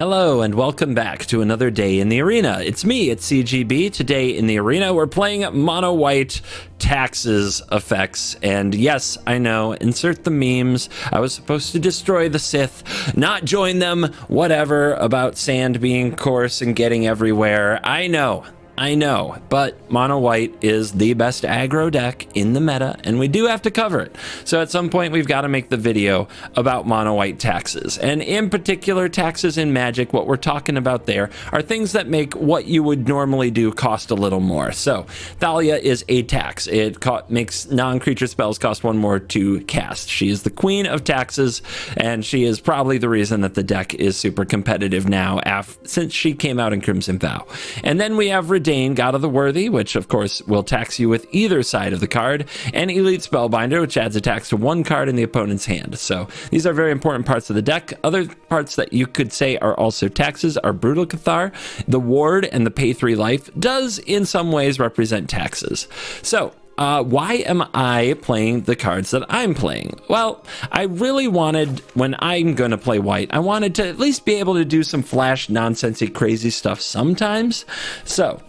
Hello and welcome back to another day in the arena. It's me, it's CGB. Today in the arena we're playing mono white taxes effects, and yes, I know, insert the memes. I was supposed to destroy the Sith, not join them, whatever, about sand being coarse and getting everywhere. I know, but mono white is the best aggro deck in the meta, and we do have to cover it. So at some point we've got to make the video about mono white taxes, and in particular taxes in Magic. What we're talking about there are things that make what you would normally do cost a little more. So Thalia is a tax. It makes non-creature spells cost one more to cast. She is the queen of taxes, and she is probably the reason that the deck is super competitive now since she came out in Crimson Vow. And then we have Dane, God of the Worthy, which of course will tax you with either side of the card, and Elite Spellbinder, which adds a tax to one card in the opponent's hand. So these are very important parts of the deck. Other parts that you could say are also taxes are Brutal Cathar. The Ward and the Pay 3 Life does in some ways represent taxes. So why am I playing the cards that I'm playing? Well, I really wanted, when I'm going to play white, I wanted to at least be able to do some flash nonsensy crazy stuff sometimes. So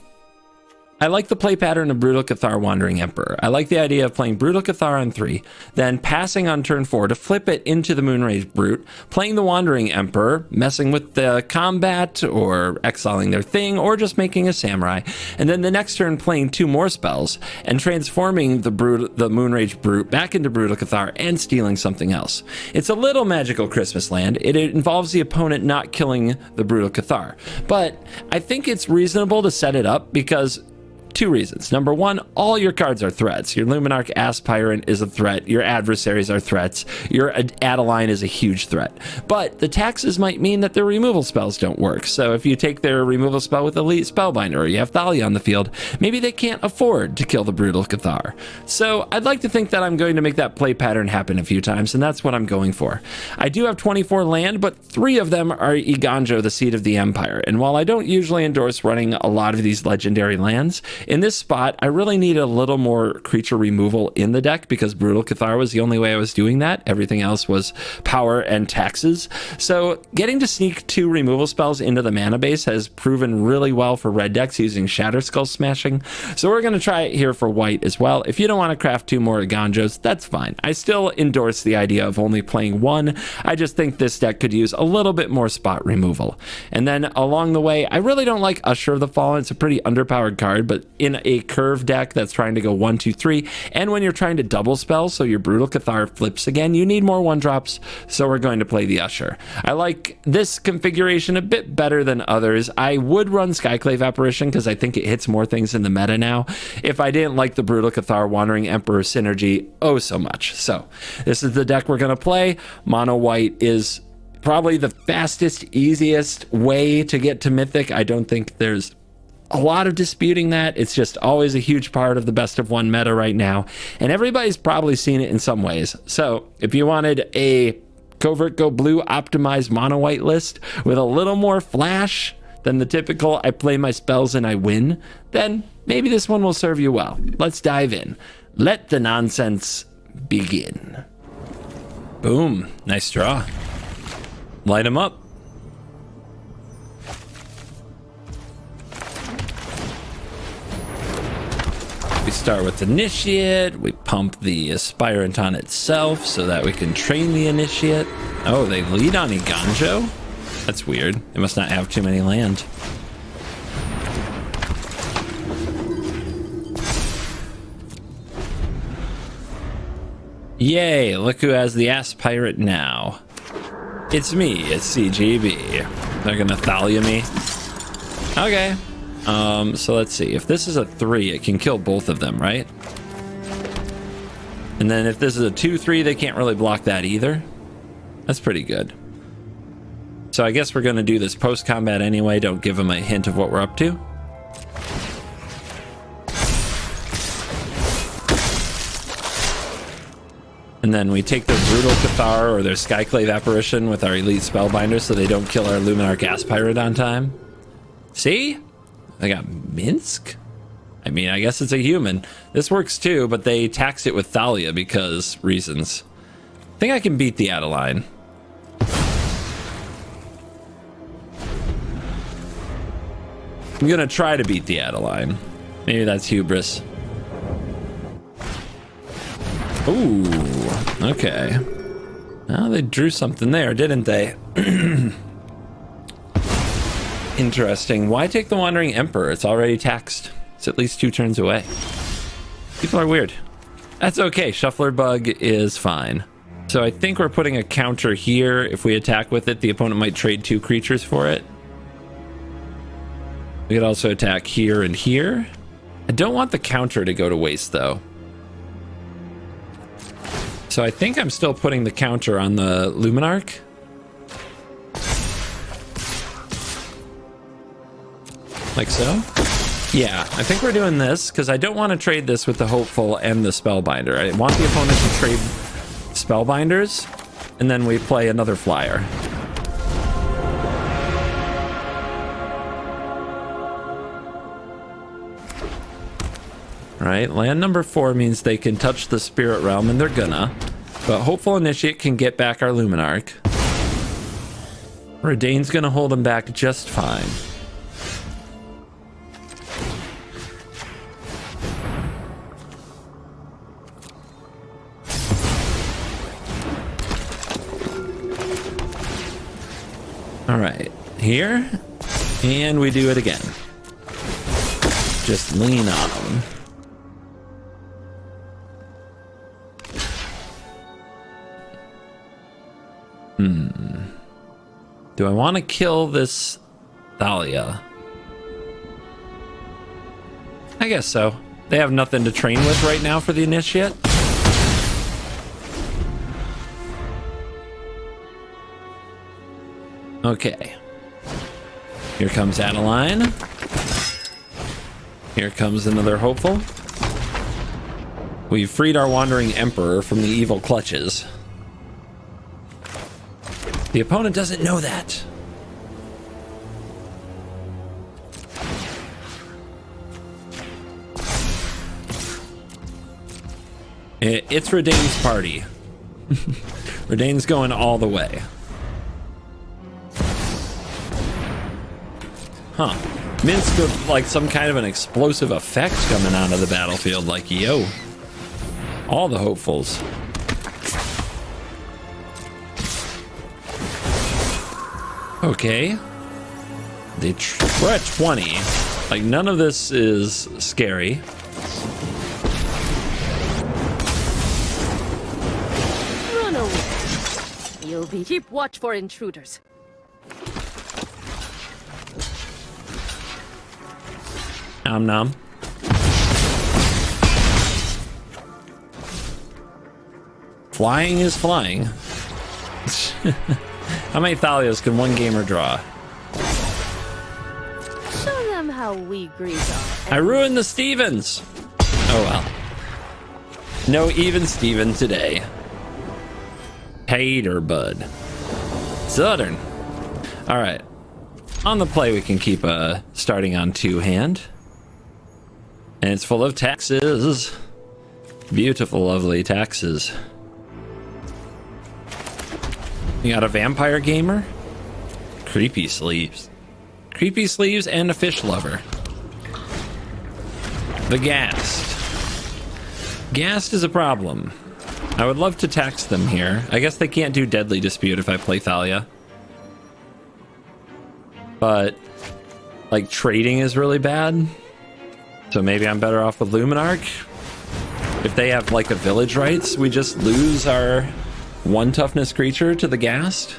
I like the play pattern of Brutal Cathar Wandering Emperor. I like the idea of playing Brutal Cathar on 3, then passing on turn 4 to flip it into the Moonrage Brute, playing the Wandering Emperor, messing with the combat, or exiling their thing, or just making a Samurai, and then the next turn playing 2 more spells, and transforming the Moonrage Brute back into Brutal Cathar and stealing something else. It's a little magical Christmas land. It involves the opponent not killing the Brutal Cathar, but I think it's reasonable to set it up because 2 reasons. Number 1, all your cards are threats. Your Luminarch Aspirant is a threat. Your adversaries are threats. Your Adeline is a huge threat. But the taxes might mean that their removal spells don't work. So if you take their removal spell with Elite Spellbinder, or you have Thalia on the field, maybe they can't afford to kill the Brutal Cathar. So I'd like to think that I'm going to make that play pattern happen a few times, and that's what I'm going for. I do have 24 land, but 3 of them are Iganjo, the Seat of the Empire. And while I don't usually endorse running a lot of these legendary lands, in this spot, I really need a little more creature removal in the deck because Brutal Cathar was the only way I was doing that. Everything else was power and taxes. So getting to sneak 2 removal spells into the mana base has proven really well for red decks using Shatter Skull Smashing. So we're going to try it here for white as well. If you don't want to craft 2 more Iganjos, that's fine. I still endorse the idea of only playing 1. I just think this deck could use a little bit more spot removal. And then along the way, I really don't like Usher of the Fallen. It's a pretty underpowered card, but in a curve deck that's trying to go 1, 2, 3, and when you're trying to double spell so your Brutal Cathar flips again, you need more 1-drops, so we're going to play the Usher. I like this configuration a bit better than others. I would run Skyclave Apparition because I think it hits more things in the meta now, if I didn't like the Brutal Cathar Wandering Emperor synergy oh so much. So this is the deck we're going to play. Mono white is probably the fastest, easiest way to get to Mythic. I don't think there's a lot of disputing that. It's just always a huge part of the best of 1 meta right now, and everybody's probably seen it in some ways. So if you wanted a Covert Go Blue optimized mono white list with a little more flash than the typical I play my spells and I win, then maybe this one will serve you well. Let's dive in. Let the nonsense begin. Boom, nice draw. Light them up. We start with Initiate, we pump the Aspirant on itself so that we can train the Initiate. Oh, they lead on Iganjo? That's weird. They must not have too many land. Yay, look who has the Aspirant now. It's me, it's CGB. They're gonna Thalia me. Okay. So let's see. If this is a 3, it can kill both of them, right? And then if this is a 2/3, they can't really block that either. That's pretty good. So I guess we're going to do this post-combat anyway. Don't give them a hint of what we're up to. And then we take their Brutal Cathar or their Skyclave Apparition with our Elite Spellbinder so they don't kill our Luminarch Aspirant on time. See? I got Minsk? I mean, I guess it's a human. This works too, but they tax it with Thalia because reasons. I think I can beat the Adeline. I'm gonna try to beat the Adeline. Maybe that's hubris. Ooh, okay. Well, they drew something there, didn't they? Interesting. Why take the Wandering Emperor? It's already taxed. It's at least 2 turns away. People are weird. That's okay. Shuffler Bug is fine. So I think we're putting a counter here. If we attack with it, the opponent might trade 2 creatures for it. We could also attack here and here. I don't want the counter to go to waste, though. So I think I'm still putting the counter on the Luminarch. Like so? Yeah, I think we're doing this because I don't want to trade this with the Hopeful and the Spellbinder. I want the opponent to trade Spellbinders, and then we play another flyer. Right, land number 4 means they can touch the Spirit Realm, and they're gonna. But Hopeful Initiate can get back our Luminarch. Redain's gonna hold them back just fine. All right, here, and we do it again. Just lean on them. Do I want to kill this Thalia? I guess so. They have nothing to train with right now for the Initiate. Okay. Here comes Adeline. Here comes another Hopeful. We've freed our Wandering Emperor from the evil clutches. The opponent doesn't know that. It's Redain's party. Redain's going all the way. Huh. Minced with like some kind of an explosive effect coming out of the battlefield. Like, yo. All the Hopefuls. Okay. We're at 20. Like, none of this is scary. Run away. You'll be keep watch for intruders. Nom nom. Flying is flying. How many Thalias can one gamer draw? Show them how we greet our I ruined the Stevens. Oh well. No even Steven today. Hater bud. Southern. All right. On the play, we can keep starting on 2-hand. And it's full of taxes. Beautiful, lovely taxes. You got a Vampire Gamer? Creepy Sleeves. Creepy Sleeves and a Fish Lover. The Ghast. Ghast is a problem. I would love to tax them here. I guess they can't do Deadly Dispute if I play Thalia. But, like, trading is really bad. So maybe I'm better off with Luminarch. If they have, like, a Village Rights, we just lose our 1 toughness creature to the Ghast.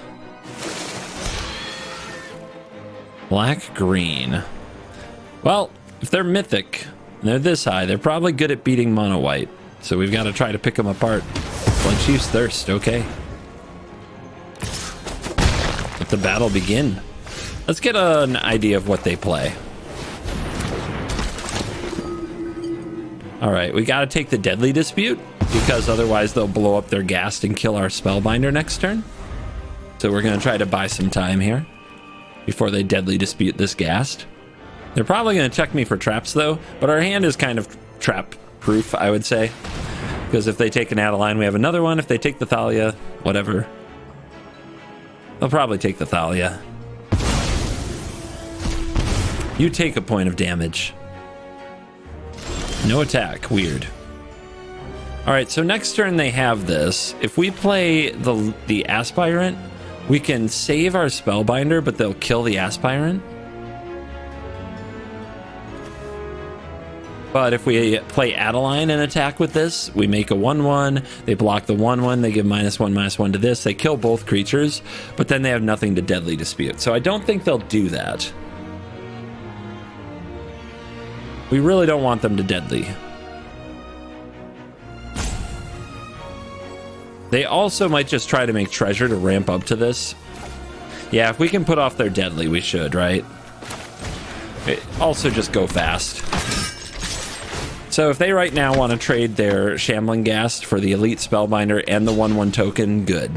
Black green. Well, if they're Mythic and they're this high, they're probably good at beating mono white. So we've got to try to pick them apart. Let's use Thirst, okay. Let the battle begin. Let's get an idea of what they play. All right, we got to take the Deadly Dispute because otherwise they'll blow up their Ghast and kill our Spellbinder next turn. So we're going to try to buy some time here before they Deadly Dispute this Ghast. They're probably going to check me for traps though, but our hand is kind of trap proof, I would say. Because if they take an Adeline, we have another one. If they take the Thalia, whatever. They'll probably take the Thalia. You take a point of damage. No attack. Weird. All right, so next turn they have this. If we play the Aspirant, we can save our Spellbinder, but they'll kill the Aspirant. But if we play Adeline and attack with this, we make a 1/1. They block the 1/1. They give -1/-1 to this. They kill both creatures, but then they have nothing to Deadly Dispute. So I don't think they'll do that. We really don't want them to Deadly. They also might just try to make Treasure to ramp up to this. Yeah, if we can put off their Deadly, we should, right? Also just go fast. So if they right now want to trade their Shambling Ghast for the Elite Spellbinder and the 1/1 token, good.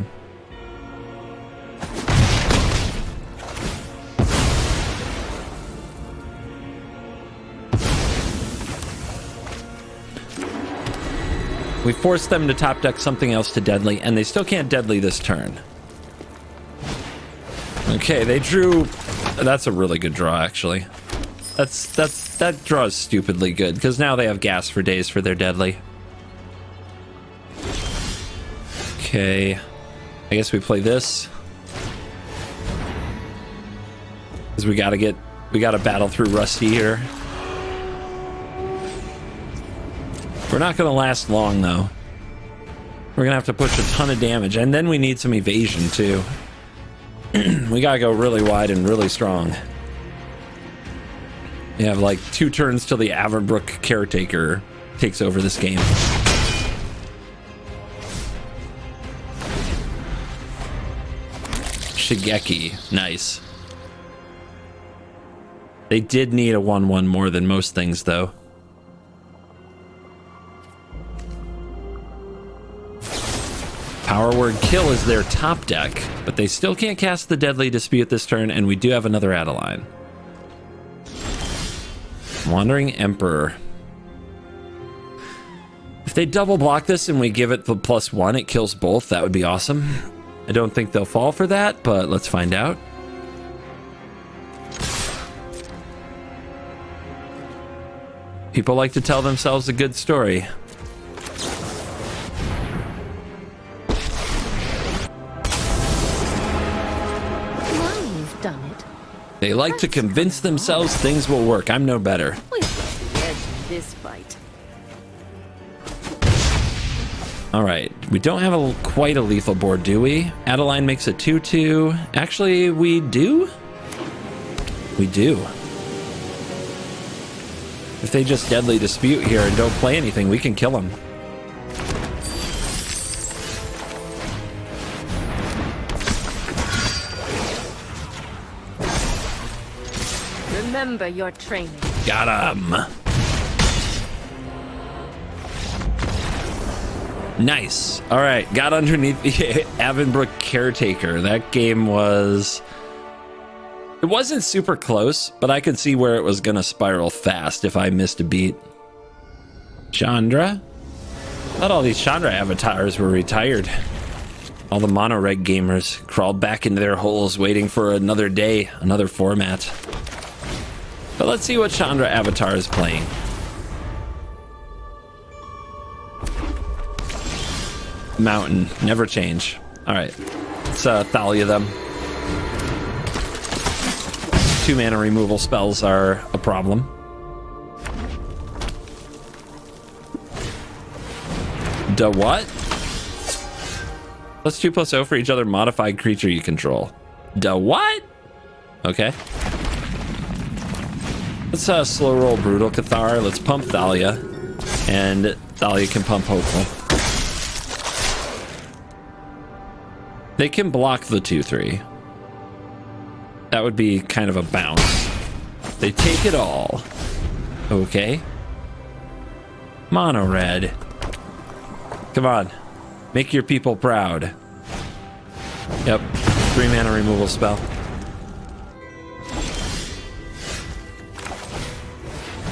We forced them to top deck something else to Deadly, and they still can't Deadly this turn. Okay, they drew... That's a really good draw, actually. That draw is stupidly good, because now they have gas for days for their Deadly. Okay. I guess we play this. Because we gotta battle through Rusty here. We're not gonna last long, though. We're gonna have to push a ton of damage, and then we need some evasion, too. We gotta go really wide and really strong. We have like 2 turns till the Avonbrook Caretaker takes over this game. Shigeki, nice. They did need a 1/1 more than most things, though. Power Word Kill is their top deck, but they still can't cast the Deadly Dispute this turn, and we do have another Adeline. Wandering Emperor. If they double block this and we give it the +1, it kills both. That would be awesome. I don't think they'll fall for that, but let's find out. People like to tell themselves a good story. They like to convince themselves things will work. I'm no better. We've got the edge in this fight. All right, we don't have quite a lethal board, do we? Adeline makes a 2/2. Actually, we do. We do. If they just Deadly Dispute here and don't play anything, we can kill them. Remember your training. Got him. Nice. All right, got underneath the Avonbrook Caretaker. That game was... It wasn't super close, but I could see where it was going to spiral fast if I missed a beat. Chandra? Not all these Chandra avatars were retired. All the mono-reg gamers crawled back into their holes waiting for another day, another format. But let's see what Chandra Avatar is playing. Mountain, never change. All right, let's Thalia them. 2 mana removal spells are a problem. Da what? +2/+0 for each other modified creature you control. Da what? Okay. Let's slow roll Brutal Cathar. Let's pump Thalia. And Thalia can pump Hopeful. They can block the 2/3. That would be kind of a bounce. They take it all. Okay. Mono red. Come on. Make your people proud. Yep. 3 mana removal spell.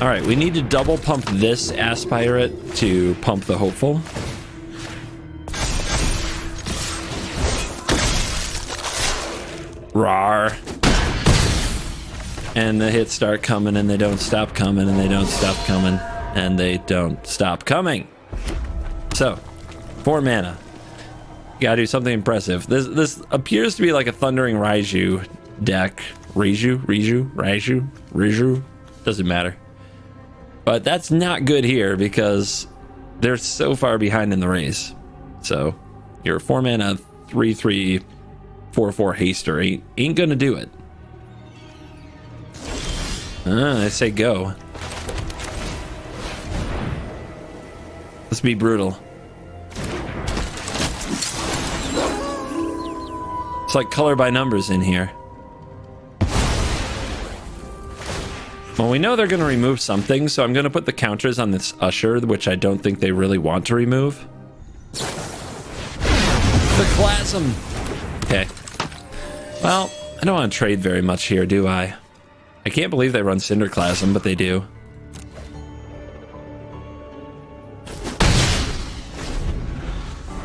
All right, we need to double pump this Aspirate to pump the Hopeful. Rawr. And the hits start coming, and they don't stop coming, and they don't stop coming, and they don't stop coming. So, 4 mana. You gotta do something impressive. This appears to be like a Thundering Raiju deck. Raiju? Doesn't matter. But that's not good here because they're so far behind in the race. So, your 4 mana 3/3 4/4 haster ain't gonna do it. I say go. Let's be brutal. It's like color by numbers in here. Well, we know they're going to remove something, so I'm going to put the counters on this Usher, which I don't think they really want to remove. The Clasm. Okay. Well, I don't want to trade very much here, do I? I can't believe they run Cinderclasm, but they do.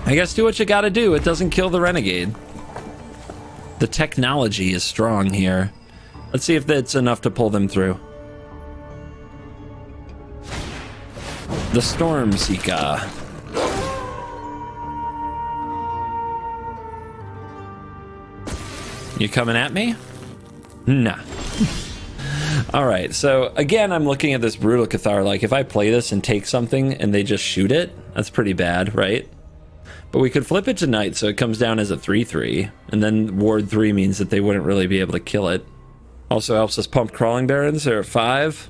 I guess do what you gotta do. It doesn't kill the Renegade. The technology is strong here. Let's see if that's enough to pull them through. The Storm Seeker. You coming at me? Nah. All right, so again, I'm looking at this Brutal Cathar. Like, if I play this and take something and they just shoot it, that's pretty bad, right? But we could flip it tonight, so it comes down as a 3/3, and then Ward 3 means that they wouldn't really be able to kill it. Also helps us pump Crawling Barons. They're at 5.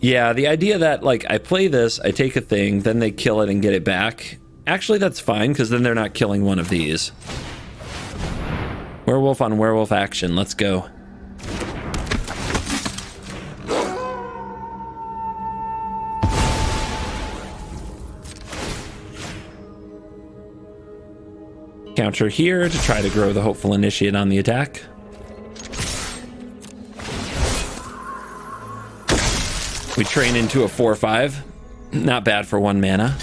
Yeah, the idea that, like, I play this, I take a thing, then they kill it and get it back. Actually, that's fine, because then they're not killing one of these. Werewolf on werewolf action. Let's go. Counter here to try to grow the Hopeful Initiate on the attack. We train into a 4/5. Not bad for 1 mana.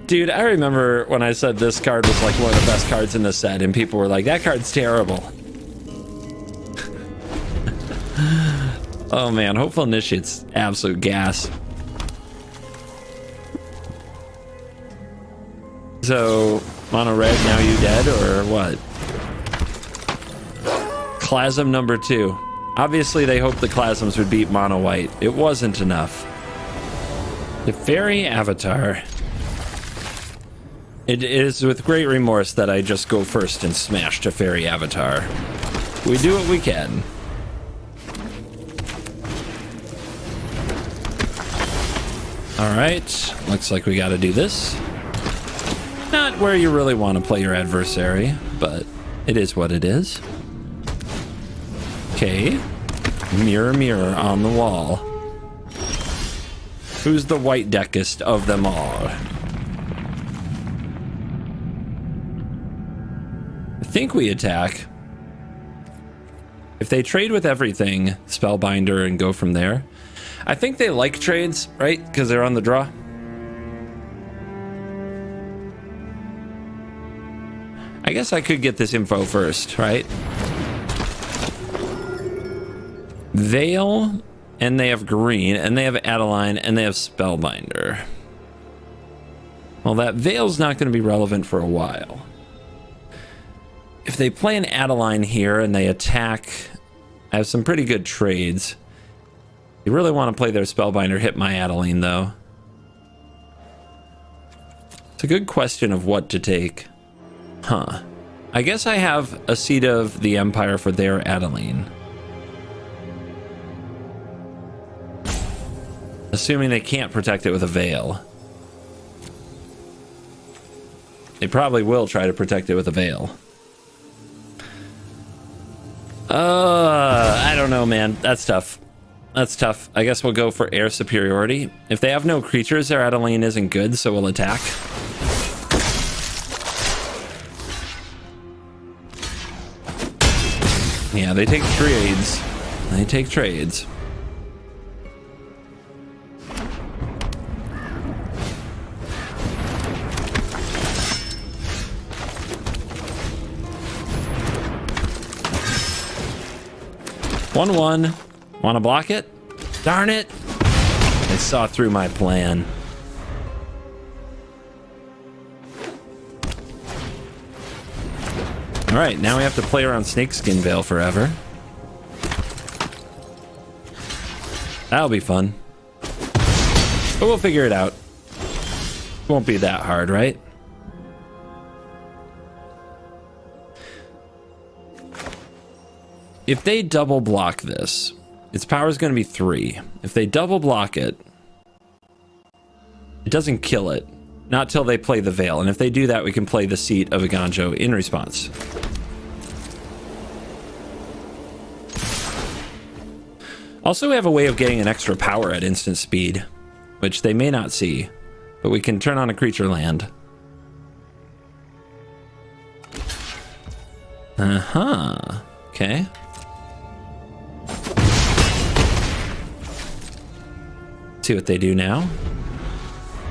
Dude, I remember when I said this card was like one of the best cards in the set, and people were like, that card's terrible. Oh man, Hopeful Initiate's absolute gas. So, mono red, now you dead, or what? Clasm number 2. Obviously, they hoped the Clasms would beat mono white. It wasn't enough. The Fairy Avatar. It is with great remorse that I just go first and smash to Fairy Avatar. We do what we can. Alright, looks like we gotta do this. Not where you really want to play your adversary, but it is what it is. Okay. Mirror, mirror on the wall. Who's the white deckest of them all? I think we attack. If they trade with everything, Spellbinder, and go from there. I think they like trades, right? Because they're on the draw. I guess I could get this info first, right? Veil, and they have green, and they have Adeline, and they have Spellbinder. Well, that Veil's not going to be relevant for a while. If they play an Adeline here and they attack, I have some pretty good trades. You really want to play their Spellbinder, hit my Adeline, though. It's a good question of what to take. Huh. I guess I have a Seat of the Empire for their Adeline. Assuming they can't protect it with a Veil. They probably will try to protect it with a Veil. I don't know, man. That's tough. That's tough. I guess we'll go for air superiority. If they have no creatures, their Adeline isn't good, so we'll attack. Yeah, they take trades. They take trades. One. Want to block it? Darn it! They saw through my plan. All right, now we have to play around Snakeskin Veil forever. That'll be fun. But we'll figure it out. Won't be that hard, right? If they double block this, its power is going to be 3. If they double block it, it doesn't kill it. Not till they play the Veil. And if they do that, we can play the Seat of Iganjo in response. Also, we have a way of getting an extra power at instant speed, which they may not see, but we can turn on a creature land. Uh-huh. Okay. See what they do now.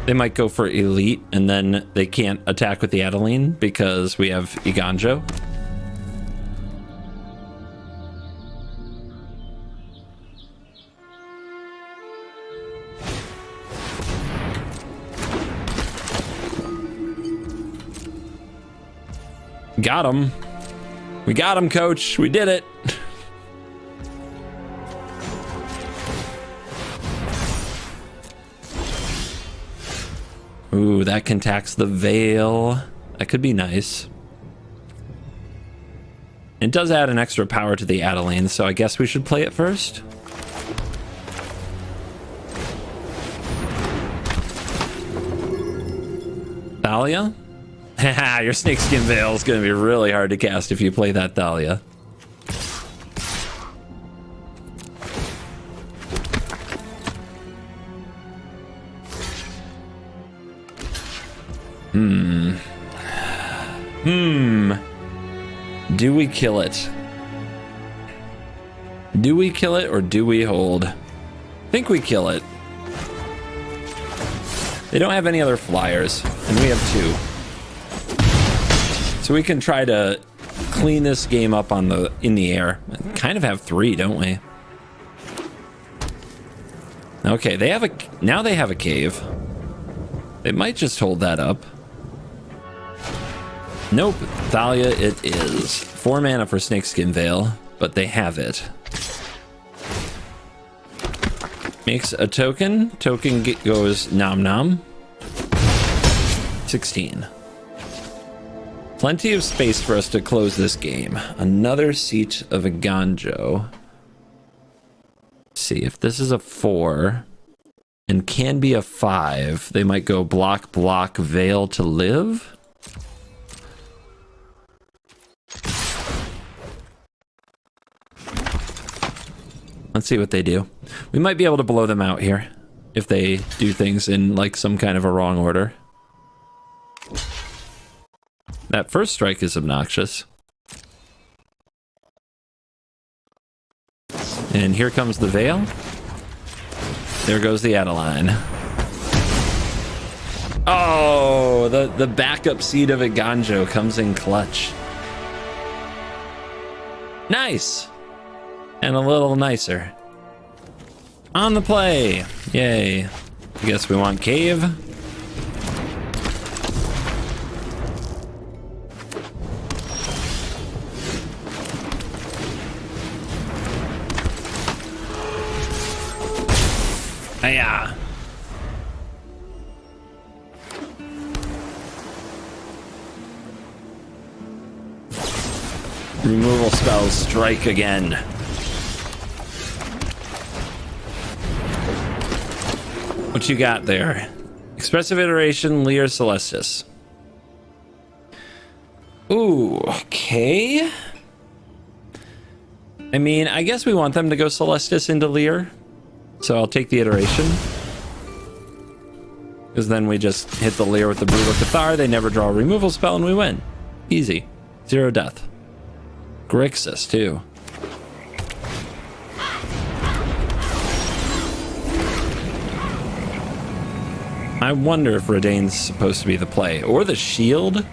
They might go for Elite, and then they can't attack with the Adeline because we have Iganjo. Got him. We got him, coach. We did it. Ooh, that can tax the Veil. That could be nice. It does add an extra power to the Adeline, so I guess we should play it first. Thalia? Haha, your Snakeskin Veil is going to be really hard to cast if you play that Thalia. Do we kill it? Do we kill it or do we hold? I think we kill it. They don't have any other flyers, and we have 2. So we can try to clean this game up on in the air. Kind of have 3, don't we? Okay, now they have a cave. They might just hold that up. Nope, Thalia it is. 4 mana for Snakeskin Veil, but they have it. Makes a token. Token goes nom nom. 16. Plenty of space for us to close this game. Another Seat of Iganjo. See if this is a 4 and can be a 5. They might go block, block, Veil to live. Let's see what they do. We might be able to blow them out here if they do things in like some kind of a wrong order. That first strike is obnoxious. And here comes the Veil. There goes the Adeline. Oh, the backup Seat of Iganjo comes in clutch. Nice. And a little nicer. On the play. Yay. I guess we want cave. Hiya. Removal spells strike again. What you got there? Expressive Iteration, Lear Celestis. Ooh, okay. I mean, I guess we want them to go Celestis into Lear. So I'll take the Iteration. Because then we just hit the Lear with the Brutal Cathar, they never draw a removal spell, and we win. Easy. 0 death. Grixis, too. I wonder if Redain's supposed to be the play. Or the Shield.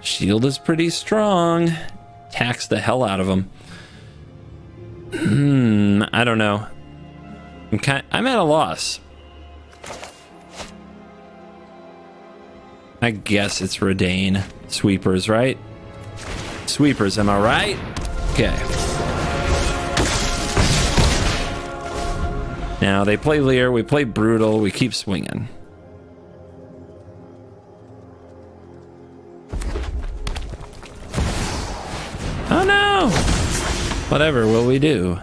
Shield is pretty strong. Tax the hell out of him. I don't know. I'm at a loss. I guess it's Redane. Sweepers, right? Sweepers, am I right? Okay. Now they play Lear, we play Brutal, we keep swinging. Oh no! Whatever will we do?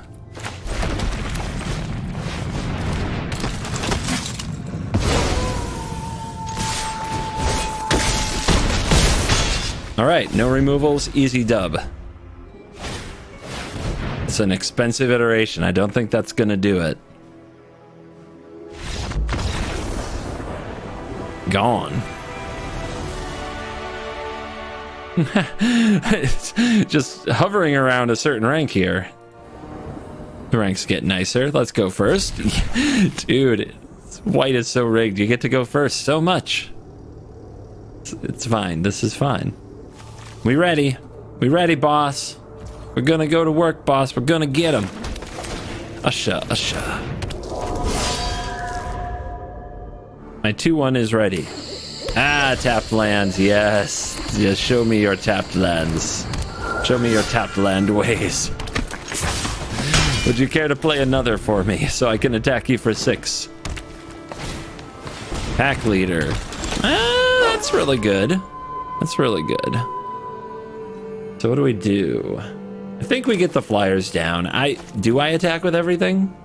All right, no removals, easy dub. It's an expensive iteration. I don't think that's gonna do it. Gone. It's just hovering around a certain rank here. The ranks get nicer. Let's go first. Dude, white is so rigged. You get to go first so much. It's fine. This is fine. We ready. We ready, boss. We're gonna go to work, boss. We're gonna get him. Usha, usha. My 2-1 is ready. Ah, tapped lands. Yes. Yes, show me your tapped lands. Show me your tapped land ways. Would you care to play another for me so I can attack you for 6? Pack leader. Ah, that's really good. That's really good. So what do we do? I think we get the flyers down. Do I attack with everything?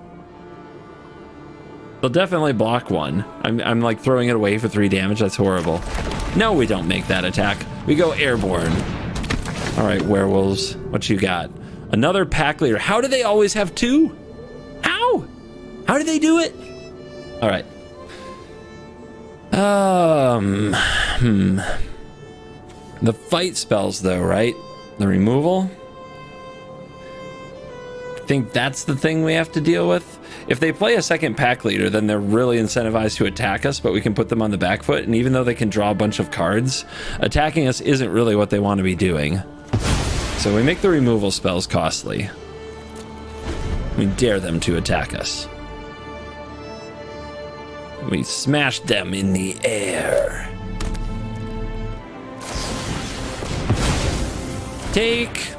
They'll definitely block one. I'm like throwing it away for 3 damage. That's horrible. No, we don't make that attack. We go airborne. All right, werewolves. What you got? Another pack leader. How do they always have 2? How? How do they do it? All right. The fight spells though, right? The removal. I think that's the thing we have to deal with. If they play a second pack leader, then they're really incentivized to attack us, but we can put them on the back foot. And even though they can draw a bunch of cards, attacking us isn't really what they want to be doing. So we make the removal spells costly. We dare them to attack us. We smash them in the air. Take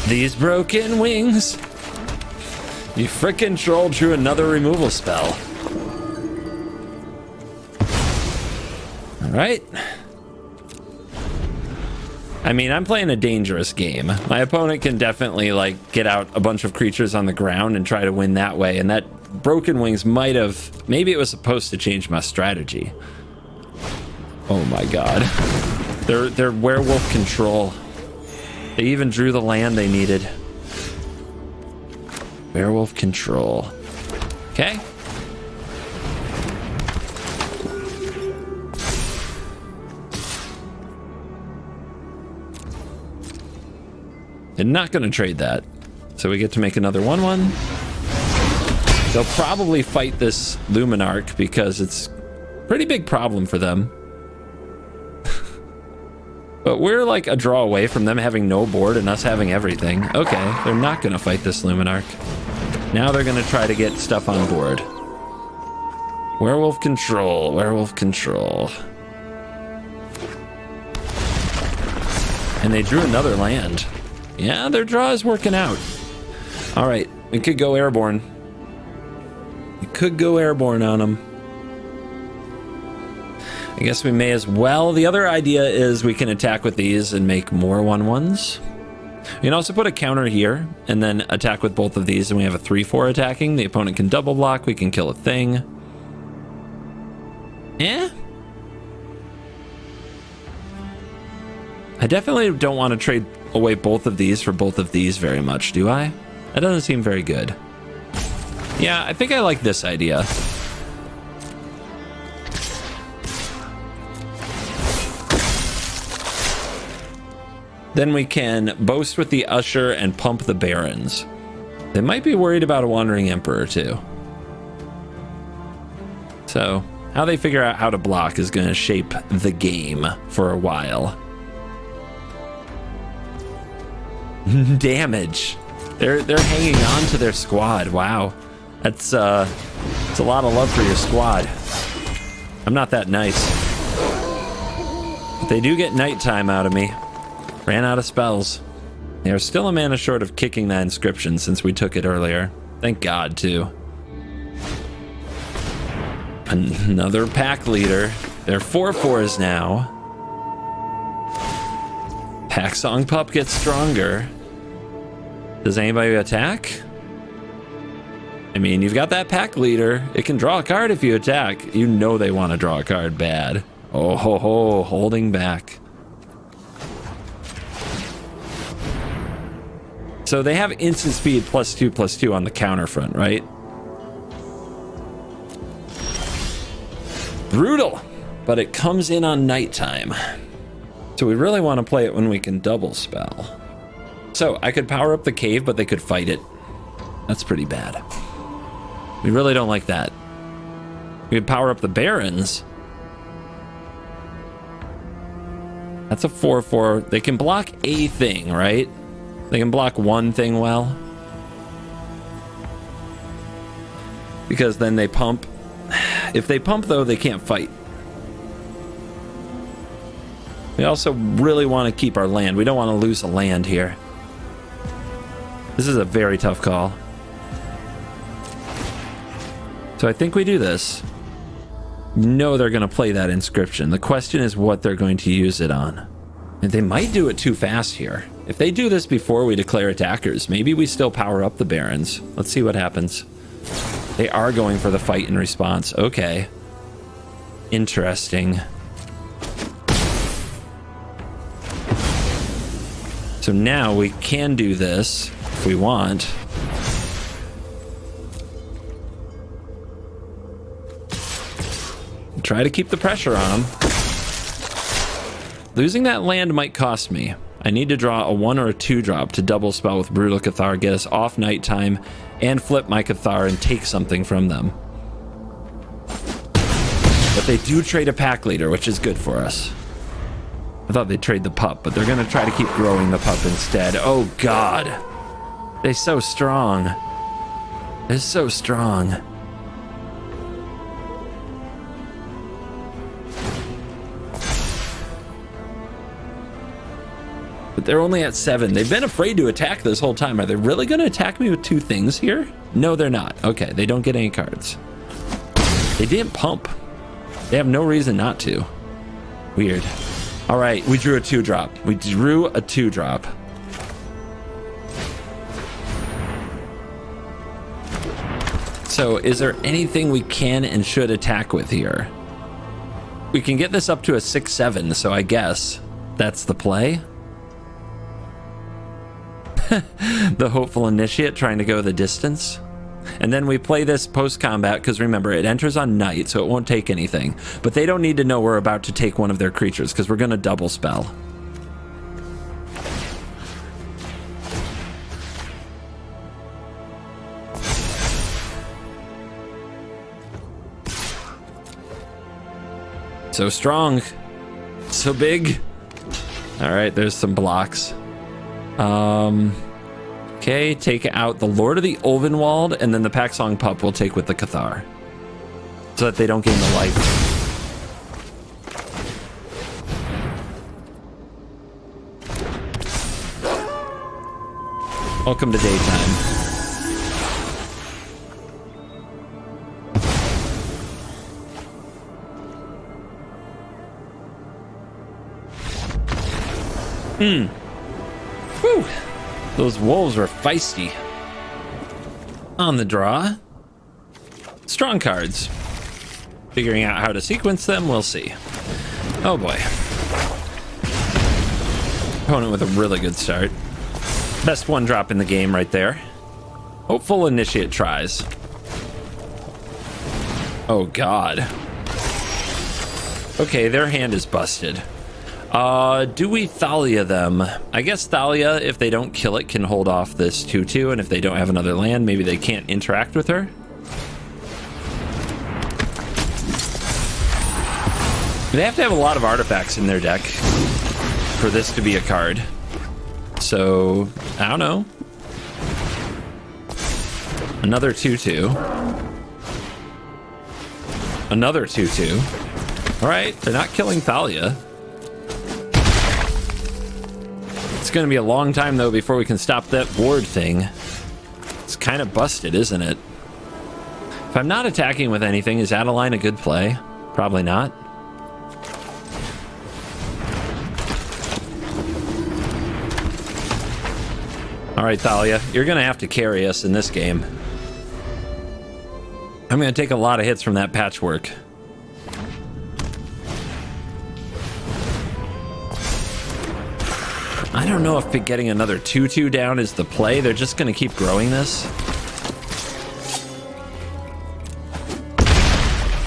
these broken wings. You frickin' troll drew another removal spell. All right. I mean, I'm playing a dangerous game. My opponent can definitely like get out a bunch of creatures on the ground and try to win that way. And that broken wings might have, maybe it was supposed to change my strategy. Oh my God. They're werewolf control. They even drew the land they needed. Werewolf control. Okay. I'm not going to trade that. So we get to make another 1/1. They'll probably fight this Luminarch because it's a pretty big problem for them. But we're like a draw away from them having no board and us having everything. Okay, they're not going to fight this Luminarch. Now they're going to try to get stuff on board. Werewolf control, werewolf control. And they drew another land. Yeah, their draw is working out. All right, we could go airborne. We could go airborne on them. I guess we may as well. The other idea is we can attack with these and make more 1/1s. We can also put a counter here and then attack with both of these, and we have a 3/4 attacking. The opponent can double block. We can kill a thing. Yeah. I definitely don't want to trade away both of these for both of these very much, do I? That doesn't seem very good. Yeah, I think I like this idea. Then we can boast with the Usher and pump the Barons. They might be worried about a Wandering Emperor too. So how they figure out how to block is going to shape the game for a while. Damage. They're hanging on to their squad. Wow. It's a lot of love for your squad. I'm not that nice. But they do get nighttime out of me. Ran out of spells. They're still a mana short of kicking that inscription since we took it earlier. Thank God, too. Another pack leader. They're 4/4s now. Pack Song Pup gets stronger. Does anybody attack? I mean, you've got that pack leader. It can draw a card if you attack. You know they want to draw a card bad. Oh ho ho, holding back. So they have instant speed +2/+2 on the counter front, right? Brutal, but it comes in on nighttime. So we really want to play it when we can double spell. So I could power up the cave, but they could fight it. That's pretty bad. We really don't like that. We could power up the barons. That's a 4/4. They can block a thing, right? They can block one thing well. Because then they pump. If they pump, though, they can't fight. We also really want to keep our land. We don't want to lose a land here. This is a very tough call. So I think we do this. No, they're going to play that inscription. The question is what they're going to use it on. And they might do it too fast here. If they do this before we declare attackers, maybe we still power up the barons. Let's see what happens. They are going for the fight in response. Okay. Interesting. So now we can do this if we want. Try to keep the pressure on them. Losing that land might cost me. I need to draw a 1 or a 2 drop to double spell with Brutal Cathar, get us off nighttime, and flip my Cathar and take something from them. But they do trade a pack leader, which is good for us. I thought they'd trade the pup, but they're going to try to keep growing the pup instead. Oh, God. They're so strong. They're so strong. But they're only at 7. They've been afraid to attack this whole time. Are they really going to attack me with 2 things here? No, they're not. Okay, they don't get any cards. They didn't pump. They have no reason not to. Weird. All right, we drew a 2-drop. We drew a 2-drop. So is there anything we can and should attack with here? We can get this up to a 6/7, so I guess that's the play. The Hopeful Initiate trying to go the distance. And then we play this post-combat, because remember, it enters on night, so it won't take anything. But they don't need to know we're about to take one of their creatures, because we're going to double spell. So strong. So big. All right, there's some blocks. Okay, take out the Lord of the Ulvenwald, and then the Paxong Pup will take with the Cathar. So that they don't gain the life. Welcome to daytime. Whew. Those wolves were feisty. On the draw. Strong cards. Figuring out how to sequence them, we'll see. Oh boy. Opponent with a really good start. Best 1-drop in the game right there. Hopeful Initiate tries. Oh god. Okay, their hand is busted. Do we Thalia them? I guess Thalia, if they don't kill it, can hold off this 2/2, and if they don't have another land, maybe they can't interact with her. They have to have a lot of artifacts in their deck for this to be a card. So, I don't know. Another 2/2. Another 2/2. All right, they're not killing Thalia. It's going to be a long time, though, before we can stop that ward thing. It's kind of busted, isn't it? If I'm not attacking with anything, is Adeline a good play? Probably not. All right, Thalia, you're going to have to carry us in this game. I'm going to take a lot of hits from that patchwork. I don't know if getting another 2/2 down is the play. They're just going to keep growing this.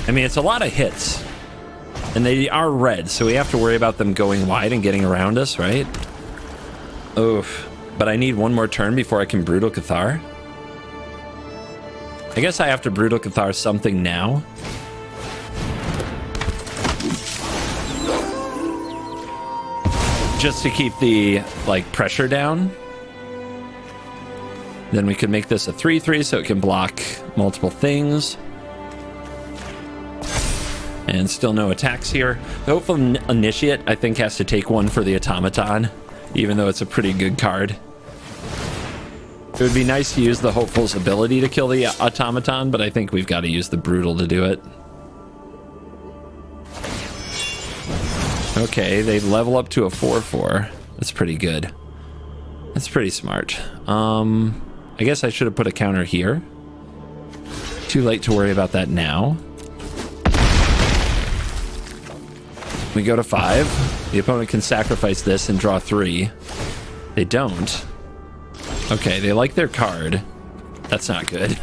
I mean, it's a lot of hits. And they are red, so we have to worry about them going wide and getting around us, right? Oof. But I need one more turn before I can Brutal Cathar. I guess I have to Brutal Cathar something now. Just to keep the, like, pressure down. Then we can make this a 3/3 so it can block multiple things. And still no attacks here. The Hopeful Initiate, I think, has to take one for the Automaton, even though it's a pretty good card. It would be nice to use the Hopeful's ability to kill the Automaton, but I think we've got to use the Brutal to do it. Okay, they level up to a 4/4. That's pretty good. That's pretty smart. I guess I should have put a counter here. Too late to worry about that now. We go to 5. The opponent can sacrifice this and draw 3. They don't. Okay, they like their card. That's not good.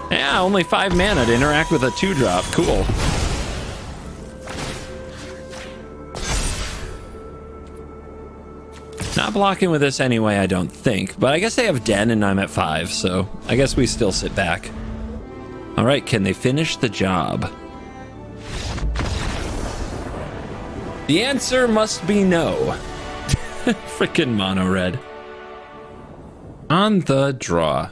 Yeah, only 5 mana to interact with a 2-drop. Cool. Not blocking with this anyway, I don't think. But I guess they have Den and I'm at 5, so I guess we still sit back. All right, can they finish the job? The answer must be no. Freaking mono red. On the draw.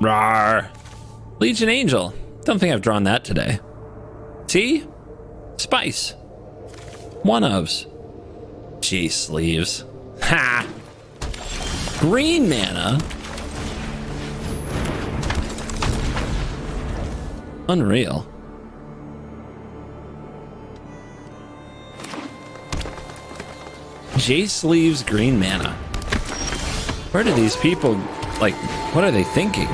Rawr. Legion Angel. Don't think I've drawn that today. See? Spice. One ofs. Gee, sleeves. Ha! Green mana. Unreal. J Sleeves green mana. Where do these people, like, what are they thinking?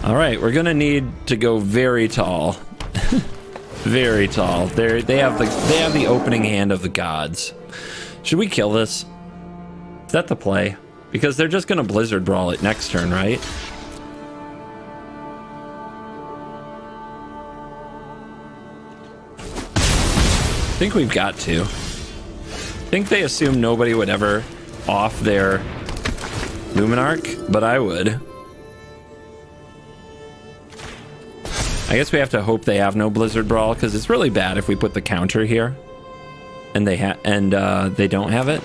All right, we're gonna need to go very tall. Very tall. They have the opening hand of the gods. Should we kill this? Is that the play? Because they're just gonna Blizzard Brawl it next turn, right? I think we've got to. I think they assume nobody would ever off their Luminarch, but I would. I guess we have to hope they have no Blizzard Brawl, because it's really bad if we put the counter here and they don't have it.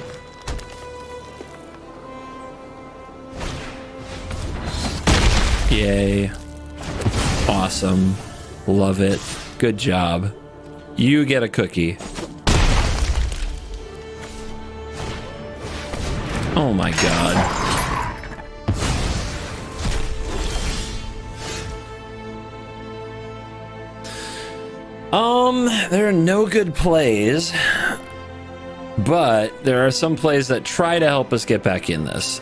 Yay. Awesome. Love it. Good job. You get a cookie. Oh my god. There are no good plays, but there are some plays that try to help us get back in this.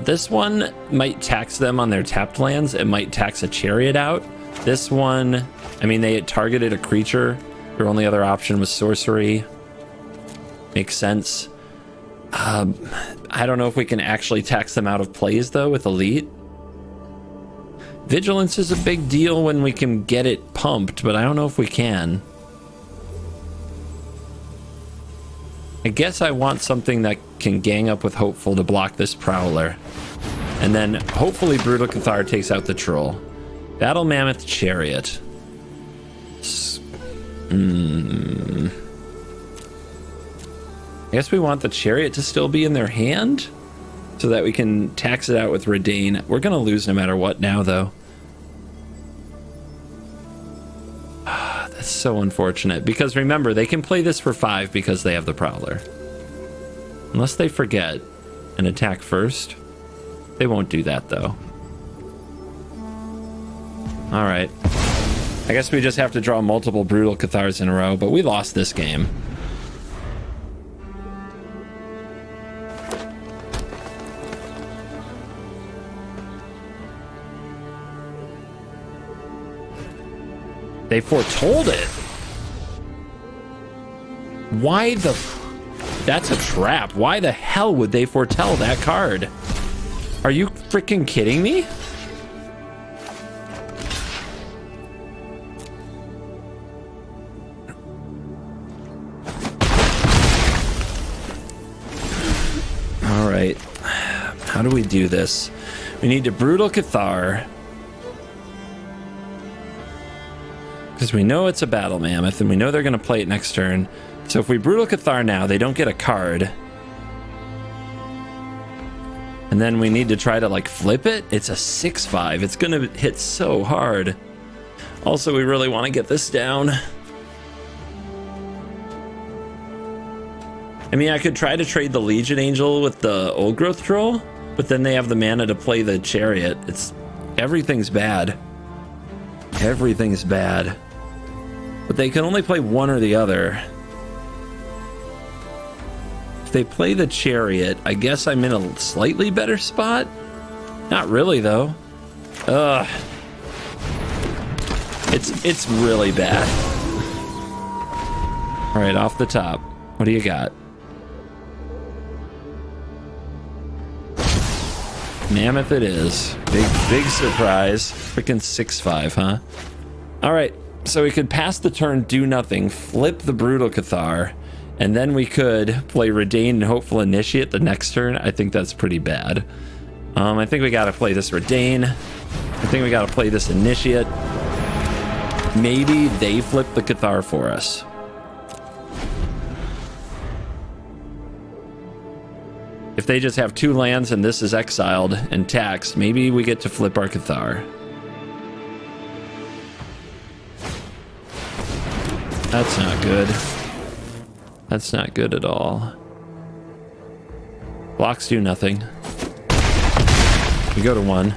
This one might tax them on their tapped lands. It might tax a Chariot out. This one, I mean, they targeted a creature. Their only other option was sorcery. Makes sense. I don't know if we can actually tax them out of plays, though, with Elite. Vigilance is a big deal when we can get it pumped, but I don't know if we can. I guess I want something that can gang up with Hopeful to block this Prowler. And then hopefully Brutal Cathar takes out the Troll. Battle Mammoth Chariot. I guess we want the Chariot to still be in their hand so that we can tax it out with Redain. We're gonna lose no matter what now, though. That's so unfortunate, because remember, they can play this for 5 because they have the Prowler. Unless they forget and attack first. They won't do that, though. All right. I guess we just have to draw multiple Brutal Cathars in a row, but we lost this game. They foretold it. Why the... That's a trap. Why the hell would they foretell that card? Are you freaking kidding me? All right. How do we do this? We need to Brutal Cathar. Because we know it's a Battle Mammoth, and we know they're going to play it next turn. So if we Brutal Cathar now, they don't get a card. And then we need to try to, like, flip it. It's a 6/5. It's going to hit so hard. Also, we really want to get this down. I mean, I could try to trade the Legion Angel with the Old Growth Troll, but then they have the mana to play the Chariot. Everything's bad. Everything's bad. But they can only play one or the other. If they play the Chariot, I guess I'm in a slightly better spot. Not really, though. Ugh. It's really bad. All right, off the top. What do you got? Mammoth it is. Big surprise. Freaking 6/5, huh? All right, so we could pass the turn, do nothing, flip the Brutal Cathar, and then we could play Redain and Hopeful Initiate the next turn. I think that's pretty bad. I think we got to play this Redain. I think we got to play this Initiate. Maybe they flip the Cathar for us. If they just have 2 lands and this is exiled and taxed, maybe we get to flip our Cathar. That's not good. That's not good at all. Blocks do nothing. We go to 1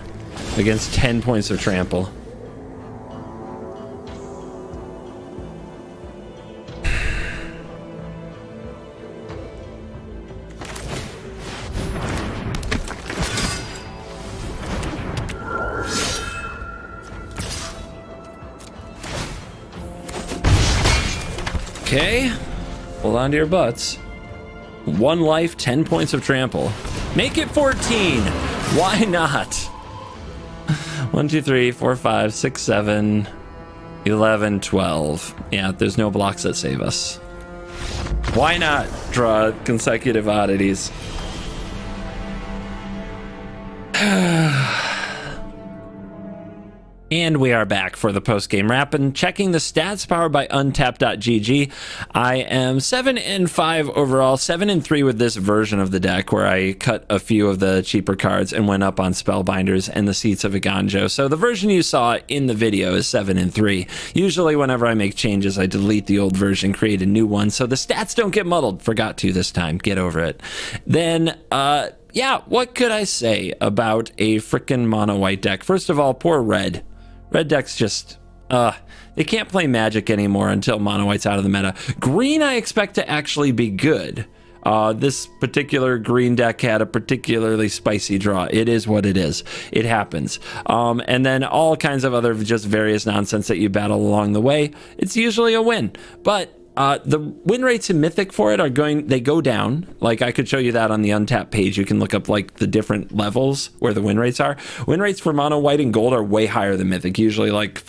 against 10 points of trample. Okay, hold on to your butts. 1 life, 10 points of trample. Make it 14. Why not? 1, 2, 3, 4, 5, 6, 7, 11, 12. Yeah, there's no blocks that save us. Why not draw consecutive oddities? And we are back for the post-game wrap and checking the stats powered by untap.gg. I am 7-5 overall, 7-3 with this version of the deck where I cut a few of the cheaper cards and went up on Spellbinders and the Seats of Iganjo. So the version you saw in the video is 7-3. Usually whenever I make changes, I delete the old version, create a new one, so the stats don't get muddled. Forgot to this time. Get over it. Then, yeah, what could I say about a frickin' mono white deck? First of all, poor red. Red decks just, they can't play Magic anymore until mono white's out of the meta. Green, I expect to actually be good. This particular green deck had a particularly spicy draw. It is what it is. It happens. And then all kinds of other just various nonsense that you battle along the way. It's usually a win. But the win rates in Mythic for it they go down. Like, I could show you that on the Untapped page. You can look up like the different levels where the win rates are. Win rates for mono white and gold are way higher than Mythic, usually like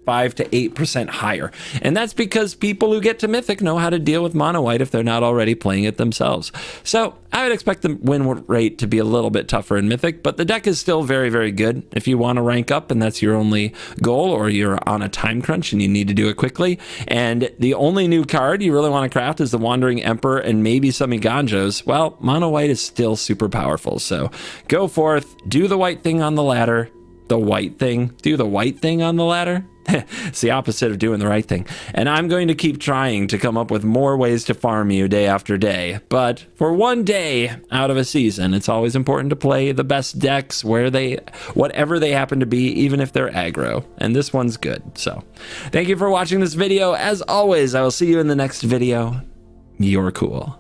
5 to 8% higher. And that's because people who get to Mythic know how to deal with mono white if they're not already playing it themselves. So I would expect the win rate to be a little bit tougher in Mythic, but the deck is still very, very good if you want to rank up and that's your only goal, or you're on a time crunch and you need to do it quickly. And the only new card you really want to craft is the Wandering Emperor and maybe some Iganjos. Well, mono white is still super powerful. So go forth, do the white thing on the ladder. The white thing, do the white thing on the ladder. It's the opposite of doing the right thing. And I'm going to keep trying to come up with more ways to farm you day after day. But for one day out of a season, it's always important to play the best decks whatever they happen to be, even if they're aggro. And this one's good. So thank you for watching this video. As always, I will see you in the next video. You're cool.